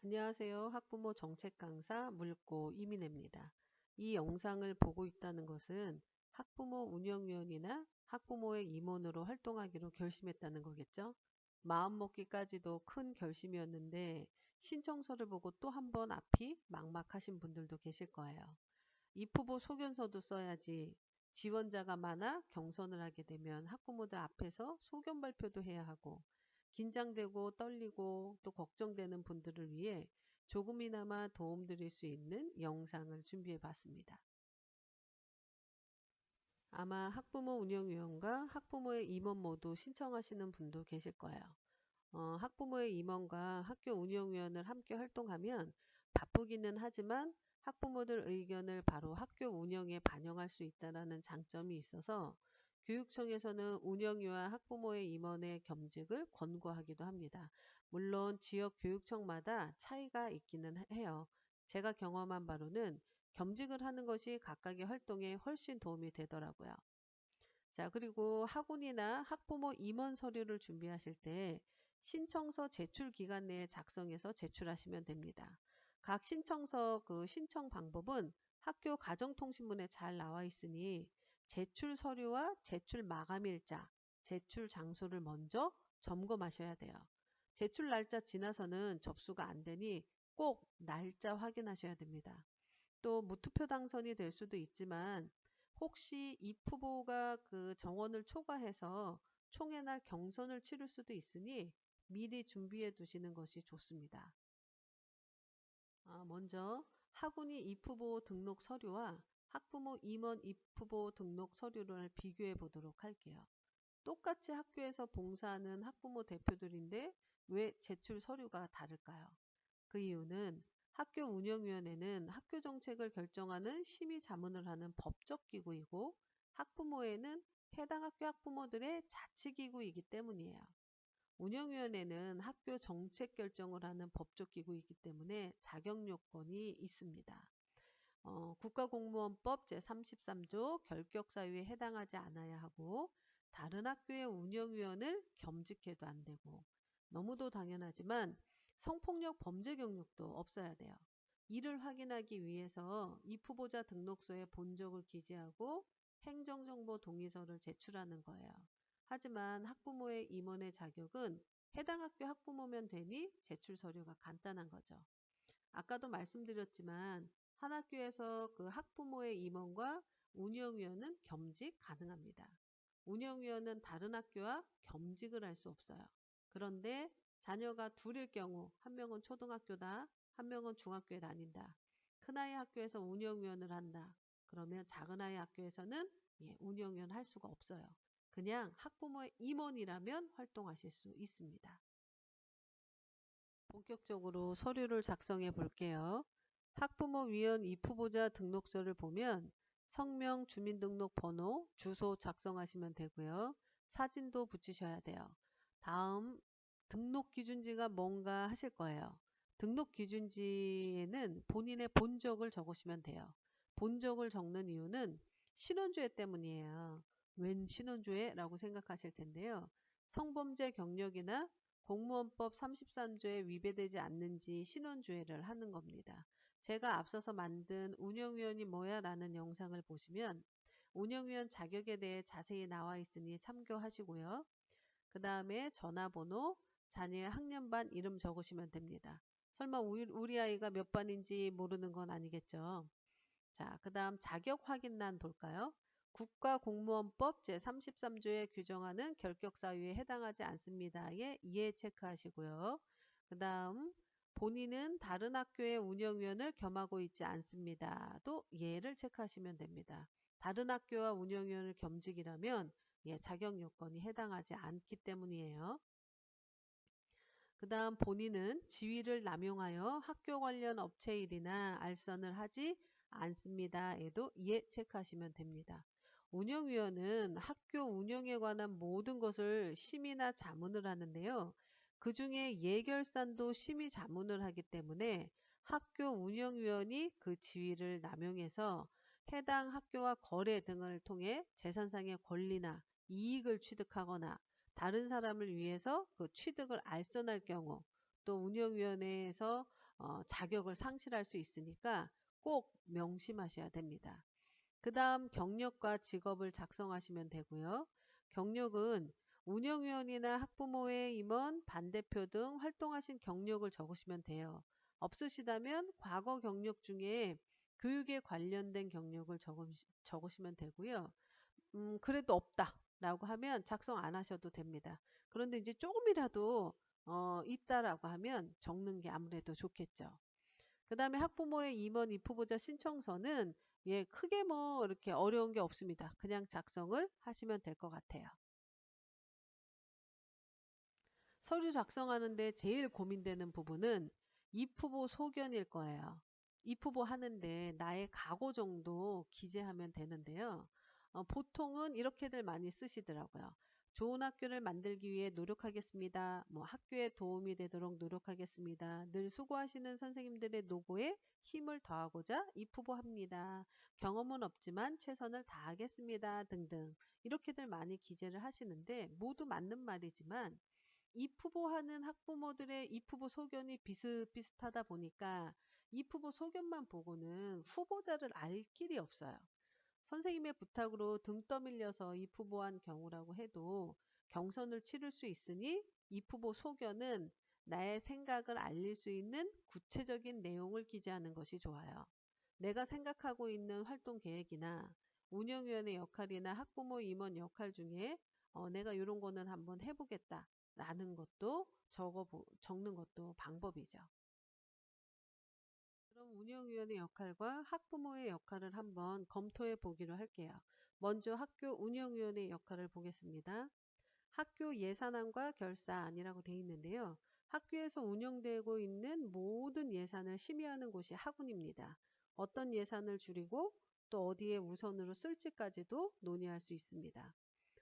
안녕하세요. 학부모 정책 강사 물고 이민혜입니다. 이 영상을 보고 있다는 것은 학부모 운영위원이나 학부모의 임원으로 활동하기로 결심했다는 거겠죠? 마음먹기까지도 큰 결심이었는데 신청서를 보고 또 한 번 앞이 막막하신 분들도 계실 거예요. 입후보 소견서도 써야지, 지원자가 많아 경선을 하게 되면 학부모들 앞에서 소견 발표도 해야 하고, 긴장되고 떨리고 또 걱정되는 분들을 위해 조금이나마 도움드릴 수 있는 영상을 준비해 봤습니다. 아마 학부모 운영위원과 학부모의 임원 모두 신청하시는 분도 계실 거예요. 학부모의 임원과 학교 운영위원을 함께 활동하면 바쁘기는 하지만 학부모들 의견을 바로 학교 운영에 반영할 수 있다는 장점이 있어서 교육청에서는 운영위와 학부모의 임원의 겸직을 권고하기도 합니다. 물론 지역 교육청마다 차이가 있기는 해요. 제가 경험한 바로는 겸직을 하는 것이 각각의 활동에 훨씬 도움이 되더라고요. 자, 그리고 학원이나 학부모 임원 서류를 준비하실 때 신청서 제출 기간 내에 작성해서 제출하시면 됩니다. 각 신청서 신청 방법은 학교 가정통신문에 잘 나와 있으니 제출 서류와 제출 마감일자, 제출 장소를 먼저 점검하셔야 돼요. 제출 날짜 지나서는 접수가 안 되니 꼭 날짜 확인하셔야 됩니다. 또 무투표 당선이 될 수도 있지만 혹시 이 후보가 정원을 초과해서 총회 날 경선을 치를 수도 있으니 미리 준비해 두시는 것이 좋습니다. 먼저 학운위 입후보 등록 서류와 학부모 임원 입후보 등록 서류를 비교해 보도록 할게요. 똑같이 학교에서 봉사하는 학부모 대표들인데 왜 제출 서류가 다를까요? 그 이유는 학교 운영위원회는 학교 정책을 결정하는 심의 자문을 하는 법적 기구이고 학부모회는 해당 학교 학부모들의 자치기구이기 때문이에요. 운영위원회는 학교 정책 결정을 하는 법적 기구이기 때문에 자격 요건이 있습니다. 국가공무원법 제33조 결격사유에 해당하지 않아야 하고 다른 학교의 운영위원을 겸직해도 안 되고 너무도 당연하지만 성폭력 범죄 경력도 없어야 돼요. 이를 확인하기 위해서 입후보자 등록소에 본적을 기재하고 행정정보 동의서를 제출하는 거예요. 하지만 학부모의 임원의 자격은 해당 학교 학부모면 되니 제출 서류가 간단한 거죠. 아까도 말씀드렸지만 한 학교에서 학부모의 임원과 운영위원은 겸직 가능합니다. 운영위원은 다른 학교와 겸직을 할 수 없어요. 그런데 자녀가 둘일 경우 한 명은 초등학교다, 한 명은 중학교에 다닌다. 큰아이 학교에서 운영위원을 한다. 그러면 작은아이 학교에서는 운영위원 할 수가 없어요. 그냥 학부모의 임원이라면 활동하실 수 있습니다. 본격적으로 서류를 작성해 볼게요. 학부모위원 입후보자 등록서를 보면 성명, 주민등록번호, 주소 작성하시면 되고요. 사진도 붙이셔야 돼요. 다음 등록 기준지가 뭔가 하실 거예요. 등록 기준지에는 본인의 본적을 적으시면 돼요. 본적을 적는 이유는 신원조회 때문이에요. 웬 신원조회? 라고 생각하실 텐데요. 성범죄 경력이나 공무원법 33조에 위배되지 않는지 신원조회를 하는 겁니다. 제가 앞서서 만든 운영위원이 뭐야? 라는 영상을 보시면 운영위원 자격에 대해 자세히 나와 있으니 참고하시고요. 그 다음에 전화번호, 자녀의 학년반 이름 적으시면 됩니다. 설마 우리 아이가 몇 반인지 모르는 건 아니겠죠? 자, 그 다음 자격 확인란 볼까요? 국가공무원법 제33조에 규정하는 결격사유에 해당하지 않습니다에 예 체크하시고요. 그 다음 본인은 다른 학교의 운영위원을 겸하고 있지 않습니다. 또 예를 체크하시면 됩니다. 다른 학교와 운영위원을 겸직이라면 자격 요건이 해당하지 않기 때문이에요. 그 다음 본인은 지위를 남용하여 학교 관련 업체 일이나 알선을 하지 않습니다. 에도 예 체크하시면 됩니다. 운영위원은 학교 운영에 관한 모든 것을 심의나 자문을 하는데요. 그 중에 예결산도 심의 자문을 하기 때문에 학교 운영위원이 그 지위를 남용해서 해당 학교와 거래 등을 통해 재산상의 권리나 이익을 취득하거나 다른 사람을 위해서 그 취득을 알선할 경우 또 운영위원회에서 자격을 상실할 수 있으니까 꼭 명심하셔야 됩니다. 그 다음 경력과 직업을 작성하시면 되고요. 경력은 운영위원이나 학부모회 임원, 반대표 등 활동하신 경력을 적으시면 돼요. 없으시다면 과거 경력 중에 교육에 관련된 경력을 적으시면 되고요. 그래도 없다 라고 하면 작성 안 하셔도 됩니다. 그런데 이제 조금이라도 있다라고 하면 적는 게 아무래도 좋겠죠. 그 다음에 학부모의 임원 입후보자 신청서는 크게 뭐 이렇게 어려운 게 없습니다. 그냥 작성을 하시면 될 것 같아요. 서류 작성하는데 제일 고민되는 부분은 입후보 소견일 거예요. 입후보 하는데 나의 각오 정도 기재하면 되는데요. 보통은 이렇게들 많이 쓰시더라고요. 좋은 학교를 만들기 위해 노력하겠습니다. 뭐 학교에 도움이 되도록 노력하겠습니다. 늘 수고하시는 선생님들의 노고에 힘을 더하고자 입후보합니다. 경험은 없지만 최선을 다하겠습니다. 등등 이렇게들 많이 기재를 하시는데 모두 맞는 말이지만 입후보하는 학부모들의 입후보 소견이 비슷비슷하다 보니까 입후보 소견만 보고는 후보자를 알 길이 없어요. 선생님의 부탁으로 등 떠밀려서 입후보한 경우라고 해도 경선을 치를 수 있으니 입후보 소견은 나의 생각을 알릴 수 있는 구체적인 내용을 기재하는 것이 좋아요. 내가 생각하고 있는 활동 계획이나 운영위원회 역할이나 학부모 임원 역할 중에 내가 이런 거는 한번 해보겠다 라는 것도 적는 것도 방법이죠. 그럼 운영위원회 역할과 학부모의 역할을 한번 검토해 보기로 할게요. 먼저 학교 운영위원회 역할을 보겠습니다. 학교 예산안과 결산이라고 되어 있는데요. 학교에서 운영되고 있는 모든 예산을 심의하는 곳이 학운입니다. 어떤 예산을 줄이고 또 어디에 우선으로 쓸지까지도 논의할 수 있습니다.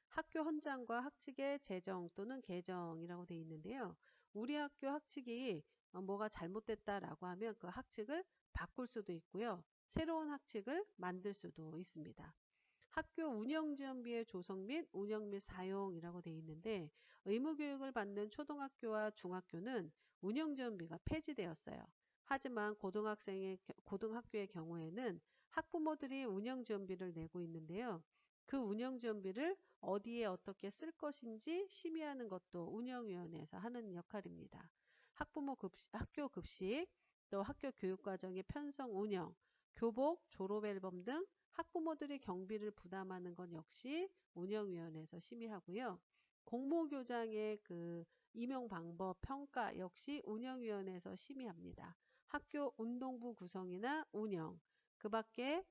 학교 헌장과 학칙의 제정 또는 개정이라고 되어 있는데요. 우리 학교 학칙이 뭐가 잘못됐다라고 하면 그 학칙을 바꿀 수도 있고요. 새로운 학칙을 만들 수도 있습니다. 학교 운영지원비의 조성 및 운영 및 사용이라고 되어 있는데 의무교육을 받는 초등학교와 중학교는 운영지원비가 폐지되었어요. 하지만 고등학교의 경우에는 학부모들이 운영지원비를 내고 있는데요. 그 운영지원비를 어디에 어떻게 쓸 것인지 심의하는 것도 운영위원회에서 하는 역할입니다. 학교 급식, 또 학교 교육과정의 편성 운영, 교복, 졸업앨범 등 학부모들이 경비를 부담하는 건 역시 운영위원회에서 심의하고요. 공모교장의 그 임용 방법, 평가 역시 운영위원회에서 심의합니다. 학교 운동부 구성이나 운영, 그 밖에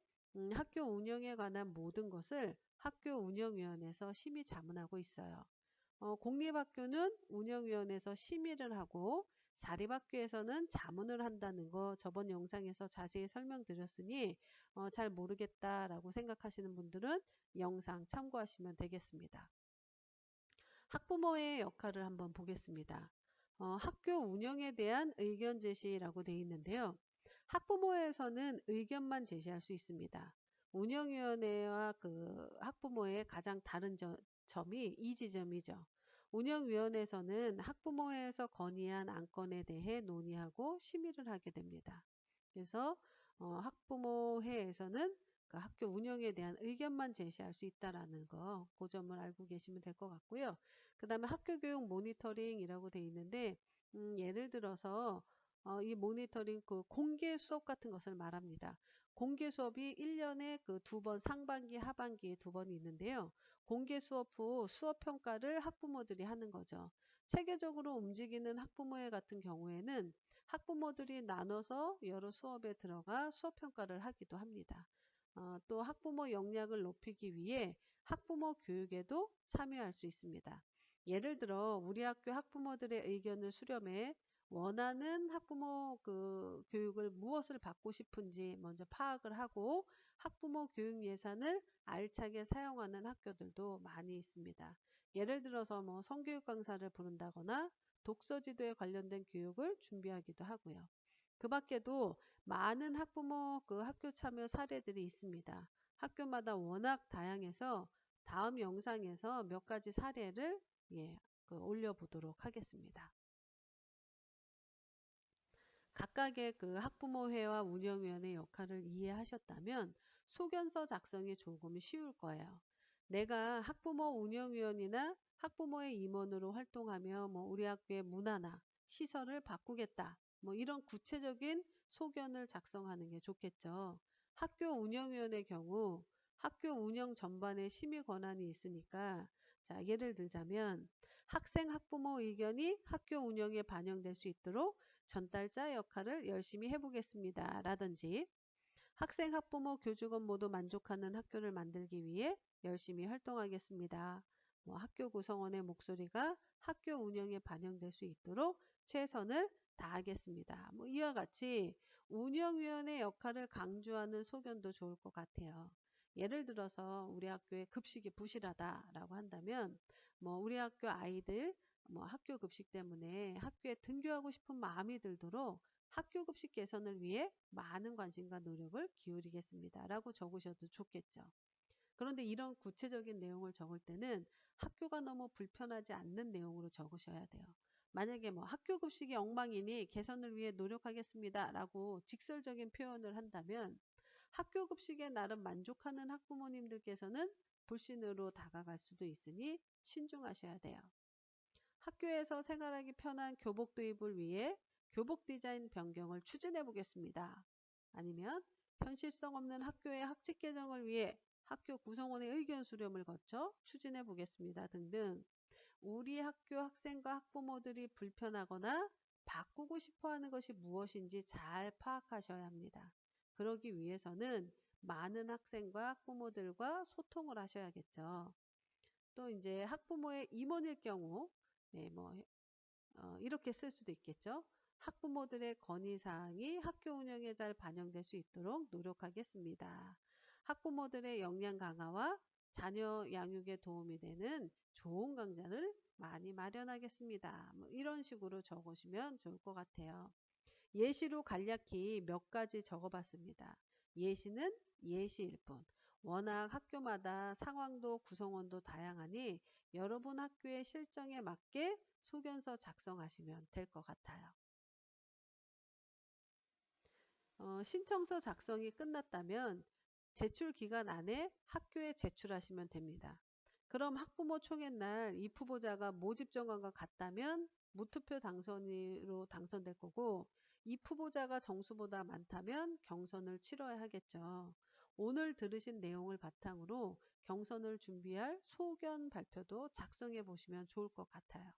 학교 운영에 관한 모든 것을 학교 운영위원회에서 심의 자문하고 있어요. 공립학교는 운영위원회에서 심의를 하고 사립학교에서는 자문을 한다는 거 저번 영상에서 자세히 설명드렸으니 잘 모르겠다라고 생각하시는 분들은 영상 참고하시면 되겠습니다. 학부모의 역할을 한번 보겠습니다. 학교 운영에 대한 의견 제시라고 되어 있는데요. 학부모에서는 의견만 제시할 수 있습니다. 운영위원회와 그 학부모의 가장 다른 점이 이 지점이죠. 운영위원회에서는 학부모회에서 건의한 안건에 대해 논의하고 심의를 하게 됩니다. 그래서 학부모회에서는 그 학교 운영에 대한 의견만 제시할 수 있다라는 거, 그 점을 알고 계시면 될 것 같고요. 그 다음에 학교교육 모니터링이라고 되어 있는데 예를 들어서 이 모니터링 그 공개 수업 같은 것을 말합니다. 공개 수업이 1년에 그 2번 상반기 하반기에 2번이 있는데요. 공개 수업 후 수업 평가를 학부모들이 하는 거죠. 체계적으로 움직이는 학부모회 같은 경우에는 학부모들이 나눠서 여러 수업에 들어가 수업 평가를 하기도 합니다. 또 학부모 역량을 높이기 위해 학부모 교육에도 참여할 수 있습니다. 예를 들어 우리 학교 학부모들의 의견을 수렴해 원하는 학부모 그 교육을 무엇을 받고 싶은지 먼저 파악을 하고 학부모 교육 예산을 알차게 사용하는 학교들도 많이 있습니다. 예를 들어서 뭐 성교육 강사를 부른다거나 독서 지도에 관련된 교육을 준비하기도 하고요. 그 밖에도 많은 학부모 그 학교 참여 사례들이 있습니다. 학교마다 워낙 다양해서 다음 영상에서 몇 가지 사례를 올려보도록 하겠습니다. 각각의 그 학부모회와 운영위원회 역할을 이해하셨다면 소견서 작성이 조금 쉬울 거예요. 내가 학부모 운영위원이나 학부모의 임원으로 활동하며 우리 학교의 문화나 시설을 바꾸겠다. 이런 구체적인 소견을 작성하는 게 좋겠죠. 학교 운영위원회 경우 학교 운영 전반에 심의 권한이 있으니까 자, 예를 들자면 학생 학부모 의견이 학교 운영에 반영될 수 있도록 전달자 역할을 열심히 해보겠습니다. 라든지 학생, 학부모, 교직원 모두 만족하는 학교를 만들기 위해 열심히 활동하겠습니다. 학교 구성원의 목소리가 학교 운영에 반영될 수 있도록 최선을 다하겠습니다. 이와 같이 운영위원회 역할을 강조하는 소견도 좋을 것 같아요. 예를 들어서 우리 학교의 급식이 부실하다라고 한다면 우리 학교 아이들 학교 급식 때문에 학교에 등교하고 싶은 마음이 들도록 학교 급식 개선을 위해 많은 관심과 노력을 기울이겠습니다. 라고 적으셔도 좋겠죠. 그런데 이런 구체적인 내용을 적을 때는 학교가 너무 불편하지 않는 내용으로 적으셔야 돼요. 만약에 학교 급식이 엉망이니 개선을 위해 노력하겠습니다. 라고 직설적인 표현을 한다면 학교 급식에 나름 만족하는 학부모님들께서는 불신으로 다가갈 수도 있으니 신중하셔야 돼요. 학교에서 생활하기 편한 교복 도입을 위해 교복 디자인 변경을 추진해 보겠습니다. 아니면 현실성 없는 학교의 학칙 개정을 위해 학교 구성원의 의견 수렴을 거쳐 추진해 보겠습니다. 등등 우리 학교 학생과 학부모들이 불편하거나 바꾸고 싶어하는 것이 무엇인지 잘 파악하셔야 합니다. 그러기 위해서는 많은 학생과 학부모들과 소통을 하셔야겠죠. 또 이제 학부모의 임원일 경우 이렇게 쓸 수도 있겠죠. 학부모들의 건의사항이 학교 운영에 잘 반영될 수 있도록 노력하겠습니다. 학부모들의 역량 강화와 자녀 양육에 도움이 되는 좋은 강좌를 많이 마련하겠습니다. 이런 식으로 적으시면 좋을 것 같아요. 예시로 간략히 몇 가지 적어봤습니다. 예시는 예시일 뿐. 워낙 학교마다 상황도 구성원도 다양하니 여러분 학교의 실정에 맞게 소견서 작성하시면 될 것 같아요. 신청서 작성이 끝났다면 제출 기간 안에 학교에 제출하시면 됩니다. 그럼 학부모 총회날 입 후보자가 모집 정원과 같다면 무투표 당선으로 당선될 거고 입 후보자가 정수보다 많다면 경선을 치러야 하겠죠. 오늘 들으신 내용을 바탕으로 경선을 준비할 소견 발표도 작성해 보시면 좋을 것 같아요.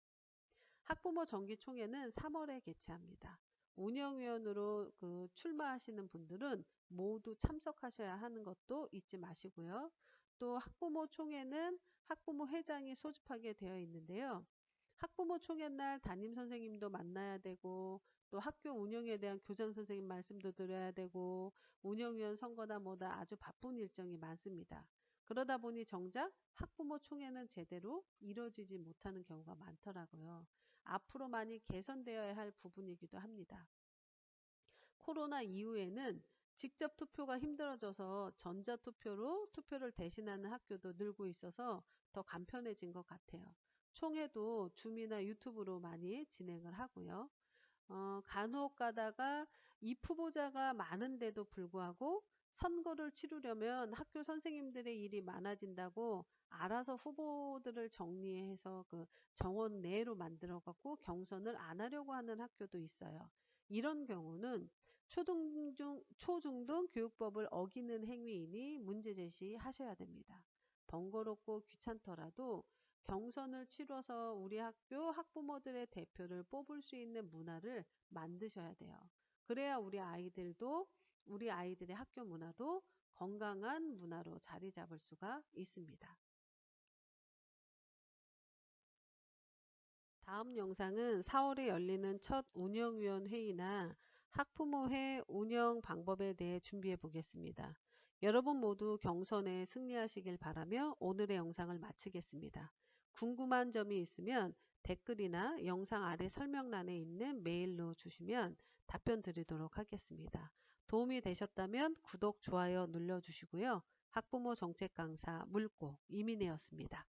학부모 정기총회는 3월에 개최합니다. 운영위원으로 출마하시는 분들은 모두 참석하셔야 하는 것도 잊지 마시고요. 또 학부모 총회는 학부모 회장이 소집하게 되어 있는데요. 학부모 총회 날 담임 선생님도 만나야 되고 또 학교 운영에 대한 교장 선생님 말씀도 드려야 되고 운영위원 선거나 뭐다 아주 바쁜 일정이 많습니다. 그러다 보니 정작 학부모 총회는 제대로 이루어지지 못하는 경우가 많더라고요. 앞으로 많이 개선되어야 할 부분이기도 합니다. 코로나 이후에는 직접 투표가 힘들어져서 전자투표로 투표를 대신하는 학교도 늘고 있어서 더 간편해진 것 같아요. 총회도 줌이나 유튜브로 많이 진행을 하고요. 간혹 가다가 입 후보자가 많은데도 불구하고 선거를 치르려면 학교 선생님들의 일이 많아진다고 알아서 후보들을 정리해서 정원 내로 만들어 갖고 경선을 안 하려고 하는 학교도 있어요. 이런 경우는 초중등 교육법을 어기는 행위이니 문제 제시하셔야 됩니다. 번거롭고 귀찮더라도 경선을 치러서 우리 학교 학부모들의 대표를 뽑을 수 있는 문화를 만드셔야 돼요. 그래야 우리 아이들의 학교 문화도 건강한 문화로 자리 잡을 수가 있습니다. 다음 영상은 4월에 열리는 첫 운영위원 회의나 학부모회 운영 방법에 대해 준비해 보겠습니다. 여러분 모두 경선에 승리하시길 바라며 오늘의 영상을 마치겠습니다. 궁금한 점이 있으면 댓글이나 영상 아래 설명란에 있는 메일로 주시면 답변 드리도록 하겠습니다. 도움이 되셨다면 구독, 좋아요 눌러주시고요. 학부모 정책 강사 물고 이민혜였습니다.